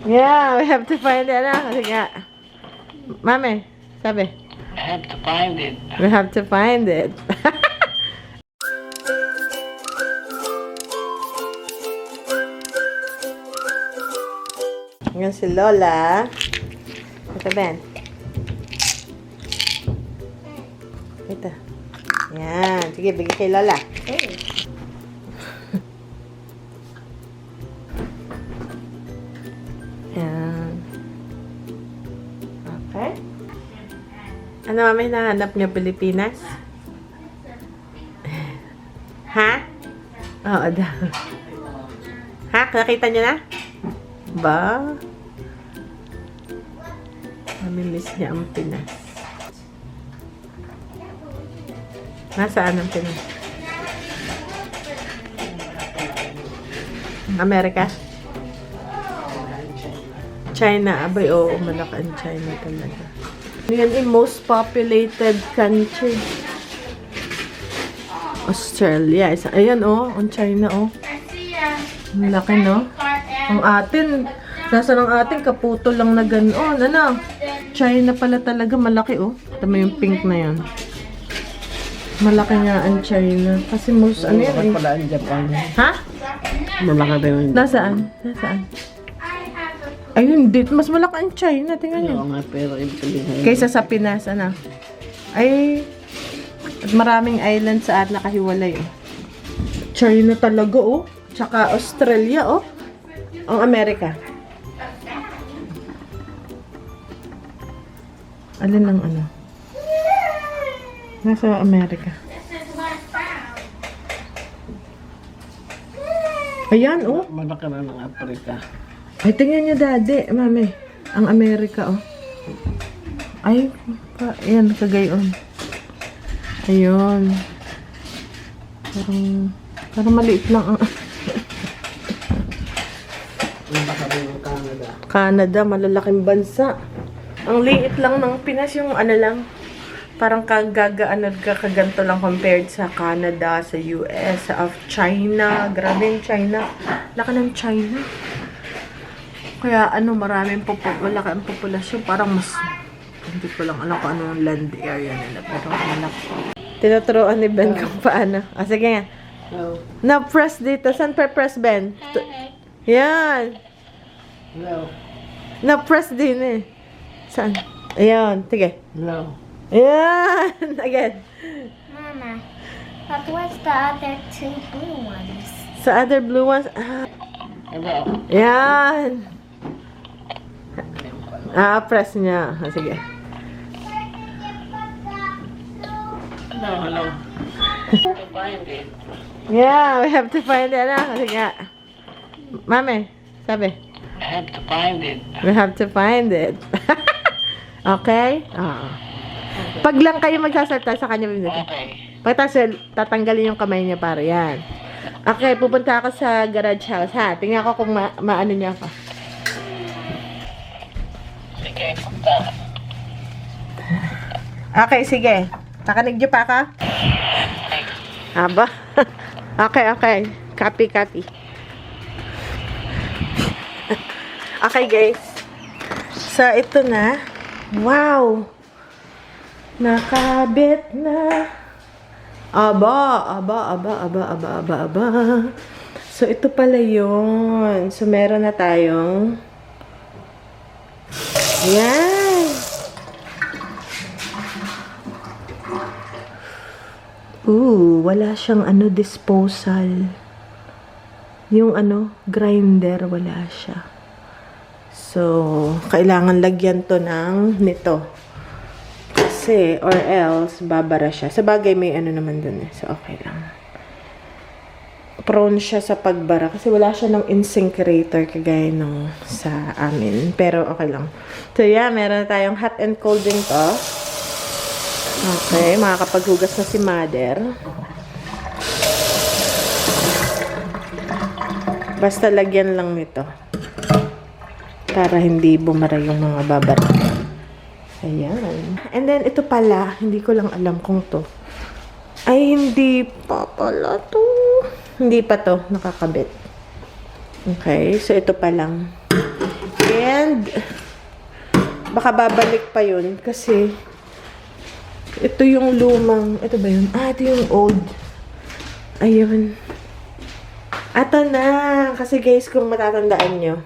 Yeah, we have to find it. Sige nga. Mami, sabi. I have to find it. We have to find it. Yan si Lola. Ito, Ben. Ito. Yan. Sige, bigay kay Lola. Yan. Okay. Ano, Mami, nahanap niyo Pilipinas? Ha? Oo, daw. Ha? Nakita niyo na? Ba? Namimiss niya ang Pinas. Nasaan ang Pinas? Amerika? China. Abay, oo, malaki ang China talaga. Yan yung most populated country. Australia. Ayan, oh. Ang China, oh. Ang laki, no? Ang atin. Nasa ng atin, kaputo lang na ganoon. Ano? China pala talaga. Malaki, oh. Tama yung pink na yan. Malaki nga ang China. Kasi most, ano yan? Malaki pala ang Japan. Ha? Malaki ba yung Nasaan? Nasaan? Ayun, dito. Mas malaki ang China. Tingnan nyo. Oo nga, pero ibig Kaysa sa Pinas, ano? Ay, maraming island sa at nakahiwalay, oh. China talaga, oh. Tsaka Australia, oh. Ang Amerika. Alin ang ano? Nasa Amerika. Ayan, oh. Malaki na ng Afrika. Ay, tingnan niyo, Daddy. Mami. Ang Amerika, oh. Ay, ayan, kagayon. Ayun. Parang maliit lang ang... Malaki na yung Canada. Canada, malalaking bansa. Ang liit lang ng Pinas, yung ano lang. Parang kaganto lang compared sa Canada, sa US, sa China. Grabe yung China. Laki ng China. Kaya ano, maraming malaki ang populasyon. Parang mas, hindi ko lang alam kung ano yung land area nila. Pero malaki. Tinuturoan ni Ben kung paano. Ah, sige nga. No. Na-press dito. Saan pa-press, Ben? Yan. No. Na-press din eh. Saan? Ayan. Sige. No. Ayan. Again. Mama, but what's the other two blue ones? Sa other blue ones. Ah. Hello. Ayan. Ah, press niya. Ah, sige. Hello, hello. Find it. Yeah, we have to find it. Ah, sige. Mami, sabi. I have to find it. We have to find it. Okay? Ah. Pag lang kayo magsasalta sa kanya, Okay. pagkatapos tatanggalin yung kamay niya para yan. Okay, pupunta ako sa garage house, ha? Tingnan ko kung maano niya ako. Sige, punta. Okay, sige. Nakanig niyo pa ka? Aba? Okay, okay. Copy, copy. Okay, guys. So, ito na. Wow! Nakabit na. Aba. So, ito pala yun. So, meron na tayong yan. Wala siyang ano, disposal. Yung ano, grinder, wala siya. So, kailangan lagyan to ng nito. Kasi, or else, babara siya. Sa bagay, may ano naman dun eh. So, okay lang. Prone siya sa pagbara. Kasi wala siya ng incinerator kagaya nung sa amin. Pero, okay lang. So, yeah, meron na tayong hot and cold drink to. Okay, makakapaghugas na si Mother. Basta lagyan lang nito. Para hindi bumara yung mga babara. Ayan. And then, ito pala, hindi ko lang alam kung to. Ay, hindi pa pala to. Hindi pa to nakakabit. Okay, so ito pa lang. And, baka babalik pa yun kasi ito yung lumang, ito ba yun? Ito yung old. Ayun. Ito na. Kasi guys, kung matatandaan nyo,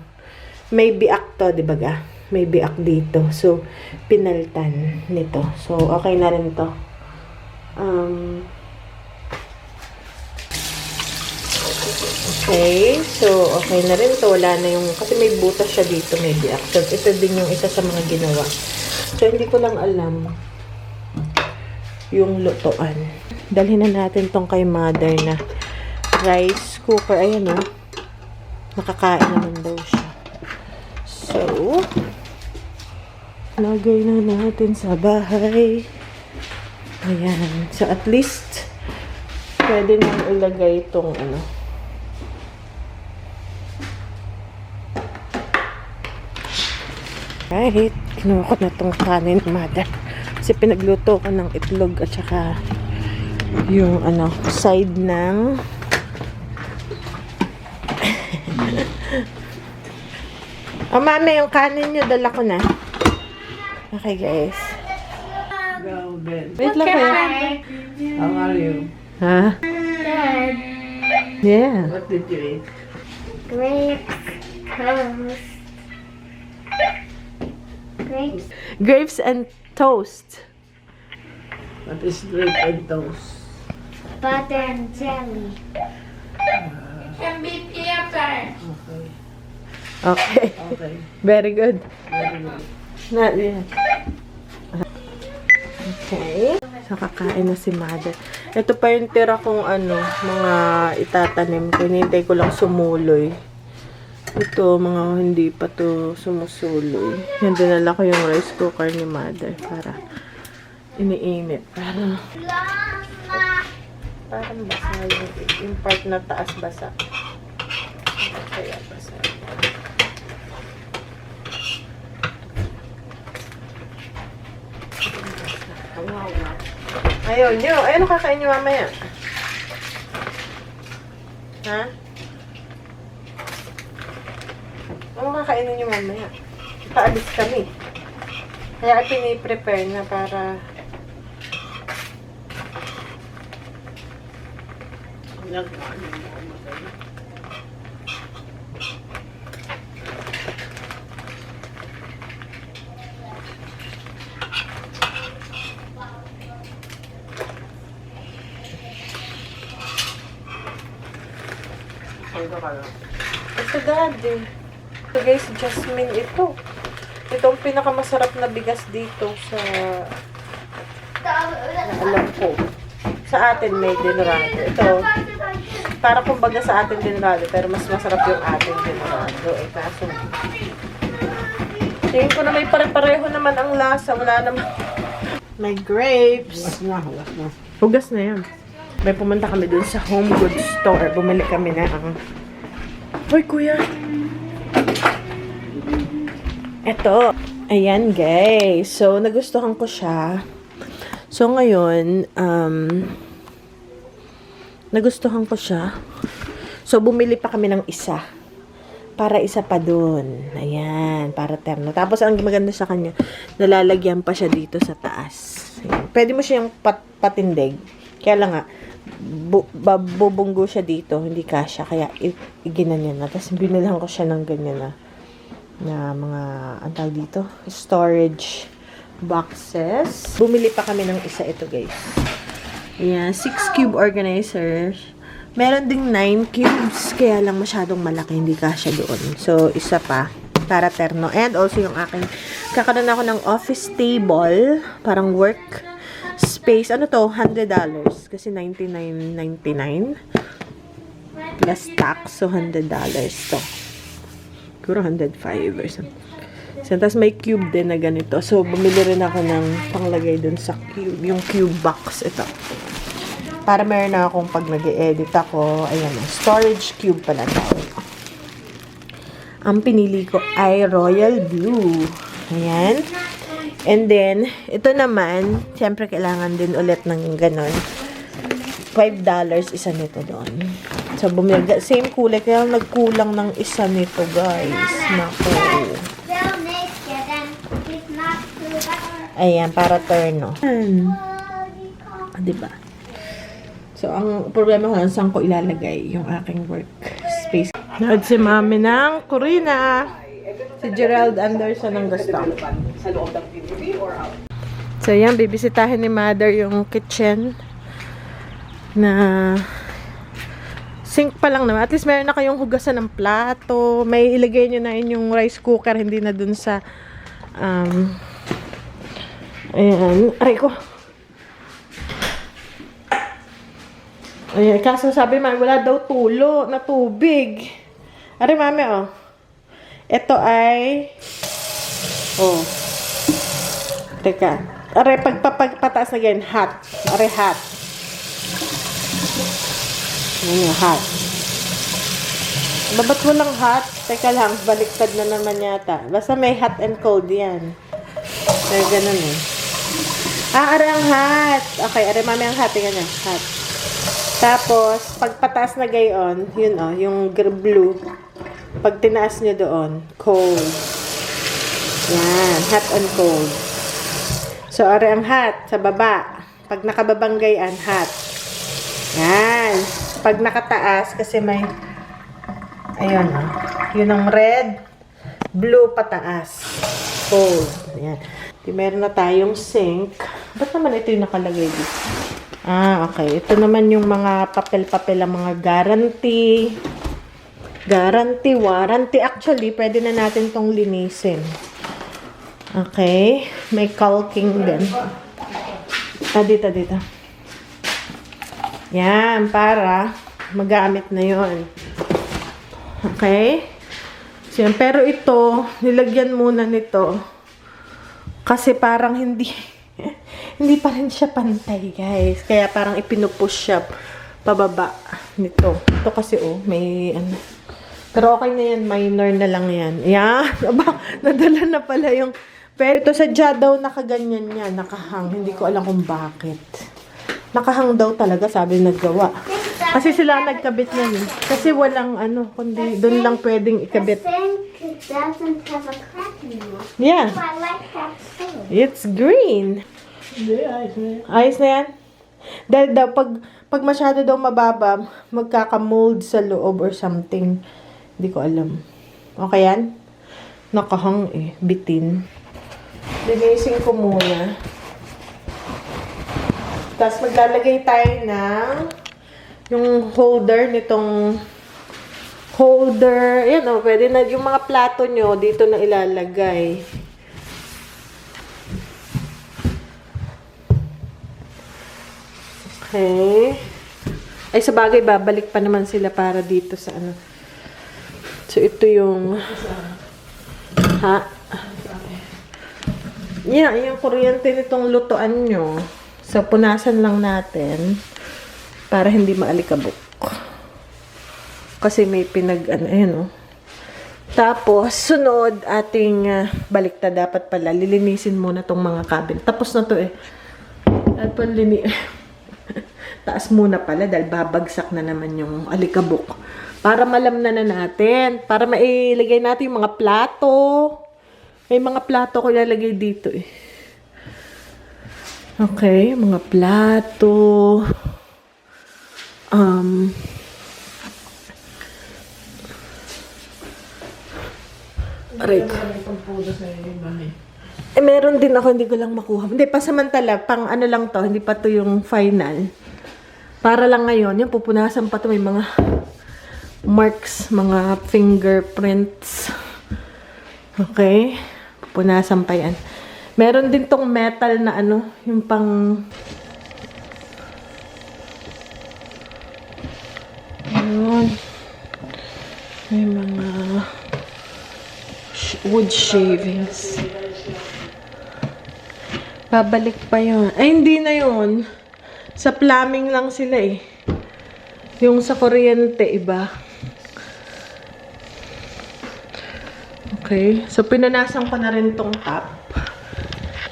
may biak to, di ba ga? May biak dito. So, pinaltan nito. So, okay na rin to. Okay. So, okay na rin to. Wala na yung, kasi may butas siya dito, may biak. So, ito din yung isa sa mga ginawa. So, hindi ko lang alam yung lutuan. Dalhin na natin tong kay mother na rice cooker. Ayan o. Nakakain naman daw siya. So, lagay na natin sa bahay. Ayan. So, at least, pwede nang ilagay itong ano. Right. Kinuha ko na itong kanin, mother. Kasi pinagluto ko ng itlog at saka yung ano, side ng mami, yung kanin nyo, dala ko na. Okay, guys. Go, Ben. Wait lang kayo. How are you? Ha? Good. Yeah. What did you eat? Grapes. Toast. Grapes. Grapes and toast. What is grape and toast? Butter and jelly. Okay. Okay. Okay. Very good. Very good. Not yet. Okay. So, kakain na si mother. Ito pa yung tira kong ano, mga itatanim ko. Hinintay ko lang sumuloy. Ito, mga hindi pa to sumusuloy. Yan, dinala ko yung rice cooker ni mother para iniinit. Parang basa yung part na taas basa. Kaya basa. Ayaw nyo. Ay, ano kakain nyo mamaya? Ha? Ano kakainin nyo mamaya? Paalis kami. Kaya piniprepare na para ito dati. So guys, jasmine ito. Ito ang pinakamasarap na bigas dito sa alam ko. Sa atin may dinurado. Ito, para kumbaga sa atin dinurado, pero mas masarap yung atin dinurado. Eh, kaso, tingin ko na may pare-pareho naman ang lasa. Wala naman. May grapes. Hugas na. Hugas na yun. May pumunta kami dun sa home goods store. Bumili kami na ang... Hoy, kuya! Eto. Ayan, guys. So, nagustuhan ko siya. So, ngayon, nagustuhan ko siya. So, bumili pa kami ng isa. Para isa pa dun. Ayan, para terno. Tapos, ang maganda sa kanya, nalalagyan pa siya dito sa taas. Ayan. Pwede mo siyang patindig. Kaya lang nga, bubunggo siya dito. Hindi kasya. Kaya, iginanyan na. Tapos, binilang ko siya ng ganyan na mga, ang tawag dito, storage boxes. Bumili pa kami ng isa ito, guys. Ayan, 6 cube organizer. Meron ding 9 cubes, kaya lang masyadong malaki, hindi kasya doon. So, isa pa, para terno. And also yung aking, kakaroon ako ng office table, parang work space. Ano to? $100. Kasi $99.99 plus tax. So, $100 to. Siguro 105 or something. So, tapos may cube din na ganito. So, bumili rin ako ng panglagay dun sa cube. Yung cube box. Ito. Para meron na akong pag nag-e-edit ako. Ayan. Storage cube pala tawag. Ang pinili ko ay Royal Blue. Ayan. And then, ito naman, siyempre kailangan din ulit ng ganon. $5 isa nito doon. So, bumili. Same kulay. Kaya nagkulang ng isa nito, guys. Naku. Ayan, para turno. Diba? So, ang problema ko lang saan ko ilalagay yung aking workspace. Nahod si mami ng Corina. Si Gerald Anderson ang gusto. So, yan, bibisitahin ni mother yung kitchen na sink pa lang naman. At least meron na kayong hugasan ng plato. May ilagay nyo na yun yung rice cooker, hindi na dun sa ayan, aray ko. Ayan, kaso sabi mami, wala daw tulo na tubig. Aray mami, oh. Ito ay teka. Aray, pagpataas na ganyan, hot. Aray, hot. Ayan, hot. Ba't walang hot? Teka lang, baliktad na naman yata. Basta may hot and cold yan. Kaya ganun eh. Aray ang hot. Okay, aray mami ang hot. Tingnan niya, hot. Tapos, pagpataas na gayon, yun yung blue. Pag tinaas nyo doon, cold. Yan, hot and cold. So, aray ang hot sa baba. Pag nakababang gayan, hot. Yan. Pag nakataas, kasi may, ayun yun ang red, blue pataas. Cold. Yan. Meron na tayong sink. Ba't naman ito yung nakalagay dito? Okay. Ito naman yung mga papel-papel ang mga guarantee. Guarantee, warranty. Actually, pwede na natin tong linisin. Okay. May caulking din. Dito. Yan, para magamit na yon. Okay. So, yan. Pero ito, nilagyan muna nito. Kasi parang hindi pa rin siya pantay, guys. Kaya parang ipinupush siya pababa nito. Ito kasi, may ano. Pero okay na yan. Minor na lang yan. Yan. Aba, nadala na pala yung... Pero ito sadya daw nakaganyan yan. Nakahang. Hindi ko alam kung bakit. Nakahang daw talaga, sabi naggawa. Kasi sila nagkabit niyan. Kasi walang kundi doon lang pwedeng ikabit. It doesn't have a crack anymore. Yeah. So I like that too. It's green. Hindi, ayos na yan. Ayos na yan. Dahil daw, pag masyado daw mababa, magkaka-mold sa loob or something. Hindi ko alam. Okay yan? Nakahang bitin. Linisin ko muna. Tapos maglalagay tayo ng yung holder nitong holder. Yan pwede na yung mga plato nyo dito na ilalagay. Okay. Ay, sa bagay, babalik pa naman sila para dito sa So, ito yung yung kuryente nitong lutuan nyo. So, punasan lang natin para hindi maalikabok. Kasi may Tapos, sunod, ating baliktad dapat pala. Lilinisin muna tong mga cabinet. Tapos na to At taas muna pala dahil babagsak na naman yung alikabok. Para malamnan na natin. Para mailagay natin yung mga plato. May mga plato ko ilalagay dito Okay, mga plato. Aray ko. Meron din ako, hindi ko lang makuha. Hindi, pasamantala, pang lang to, hindi pa to yung final. Para lang ngayon, yung pupunasan pa to, may mga marks, mga fingerprints. Okay? Pupunasan pa yan. Meron din tong metal na yung pang... Ayun. May mga wood shavings. Babalik pa yun. Ay, hindi na yun. Sa plumbing lang sila Yung sa kuryente, iba. Okay. So, pinanasan ko na rin tong top.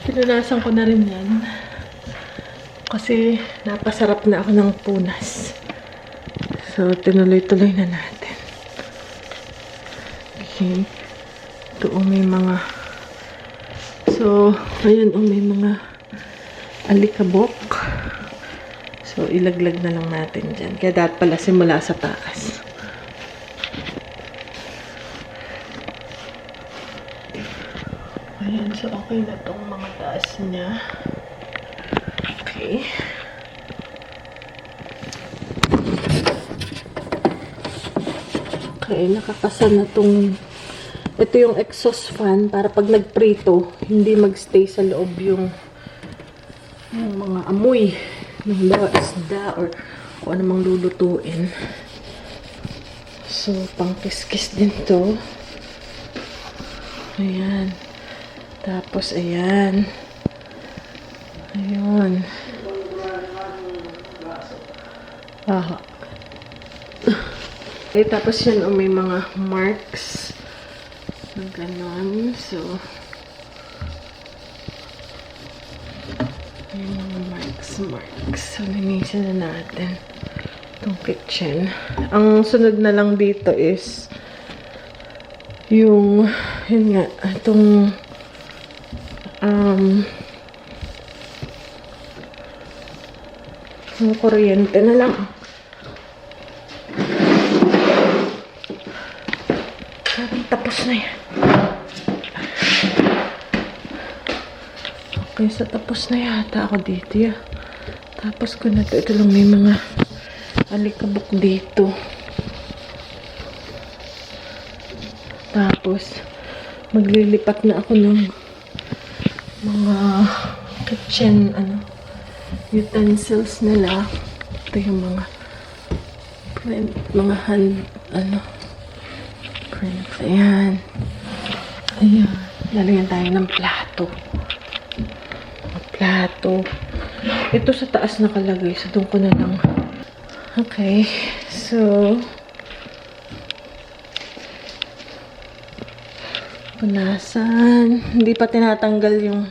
Pinanasan ko na rin yan. Kasi, napasarap na ako ng punas. So, tinuloy-tuloy na natin. Okay. Ito may mga So, ayun, may mga alikabok. So, ilaglag na lang natin dyan. Kaya dapat pala simula sa taas. Ayan, so okay na tong mga taas niya. Okay. Okay, nakakasa na tong... Ito yung exhaust fan para pag nagprito, hindi magstay sa loob yung mga amoy ng isda or kung anumang lulutuin. So, pang-kiss-kiss din to. Ayan. Tapos, ayan. Ayun. Aha. Okay, tapos yan, may mga marks. Ganon. So, may mga marks. So, linisin na natin itong kitchen. Ang sunod na lang dito is yung, yun nga, itong yung kuryente na lang. Parang tapos na yan. Okay, so tapos na yata ako dito. Yeah. Tapos ko na to. Ito lang may mga alikabok dito. Tapos, maglilipat na ako ng mga kitchen, utensils nila. Ito yung mga print, mga hand, print. Ayan. Ayan. Lalagyan tayo ng plato. Plato. Ito sa taas nakalagay. So, doon ko na lang. Okay. So, punasan. Hindi pa tinatanggal yung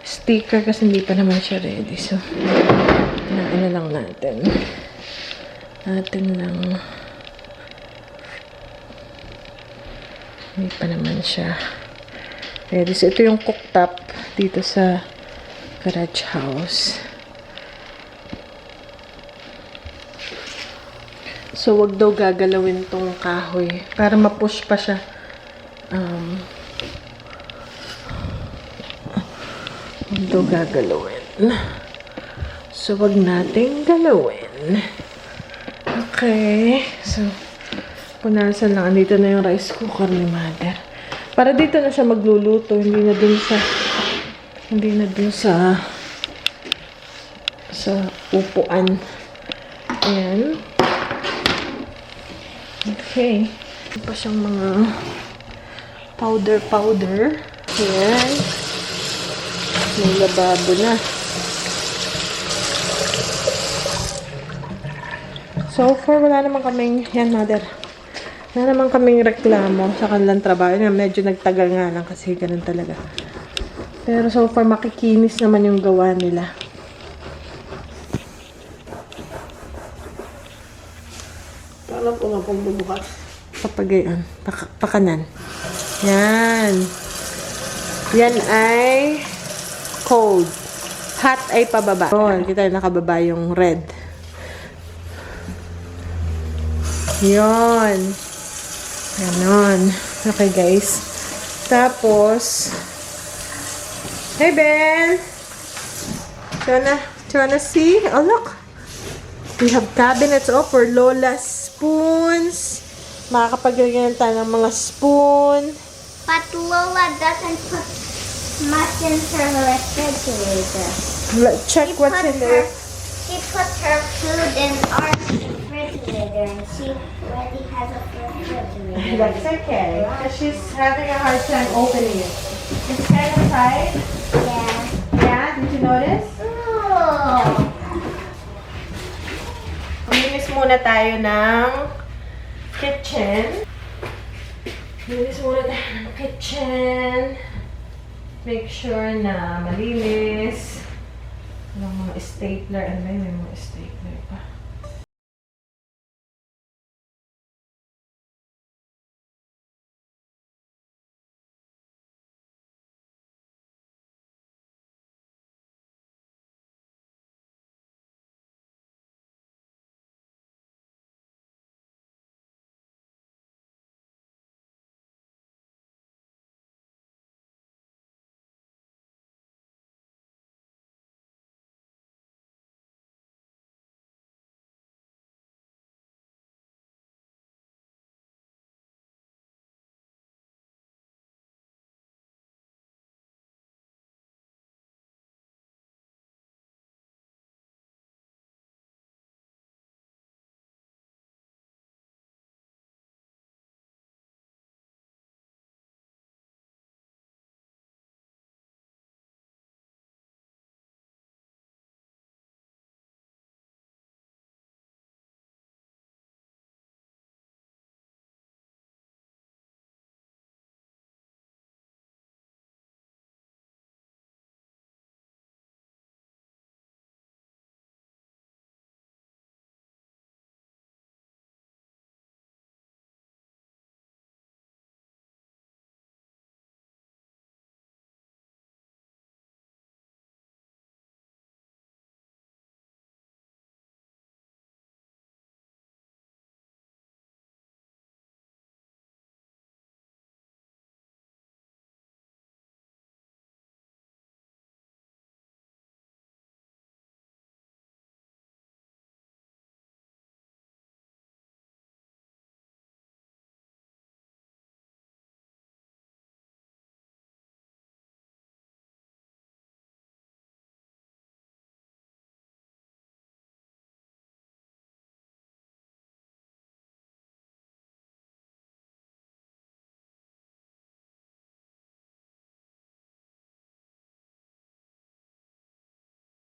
sticker kasi hindi pa naman siya ready. So, ano lang natin. Hindi pa naman siya ready. So, ito yung cooktop dito sa garage house. So, wag daw gagalawin tong kahoy para ma-push pa siya. Wag daw gagalawin. So, wag nating galawin. Okay. So, punasan lang. Andito na yung rice cooker ni Mother. Para dito na siya magluluto. Hindi na dun sa upuan. Ayan. Okay. Ito pa siyang mga powder. Ayan. May lababo na. So far, wala naman kaming, yan Mother. Wala naman kaming reklamo sa kanilang trabaho. Medyo nagtagal nga lang kasi ganun talaga. Pero so far, makikinis naman yung gawa nila. Alam ko nga pong bubukas. Papagayon. Pakanan. Yan. Yan ay cold. Hot ay pababa. Oh, kita nakababa yung red. Yon. Ganon. Okay, guys. Tapos, hey, Ben! Do you wanna see? Oh, look! We have cabinets for Lola's spoons. Makakapaglagyan tayo ng mga spoon. But Lola doesn't put much in her refrigerator. Check what's in there. She puts her food in our refrigerator, and she already has a refrigerator. That's okay. Because she's having a hard time opening it. It's kind of tight. Yeah. Yeah, did you notice? Oh. Maglinis muna tayo ng kitchen. Maglinis muna tayo ng kitchen. Make sure na malinis. Walang mga stapler. Ano ba yun? May mga stapler pa.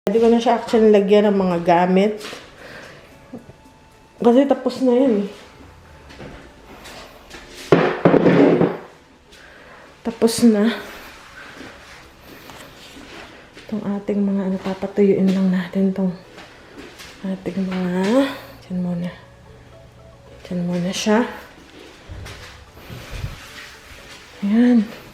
Hindi ko na siya actually lagyan ng mga gamit. Kasi tapos na yan eh. Tapos na. Itong ating mga ano, papatuyuin lang natin itong ating mga, dyan muna. Dyan muna siya. Ayan.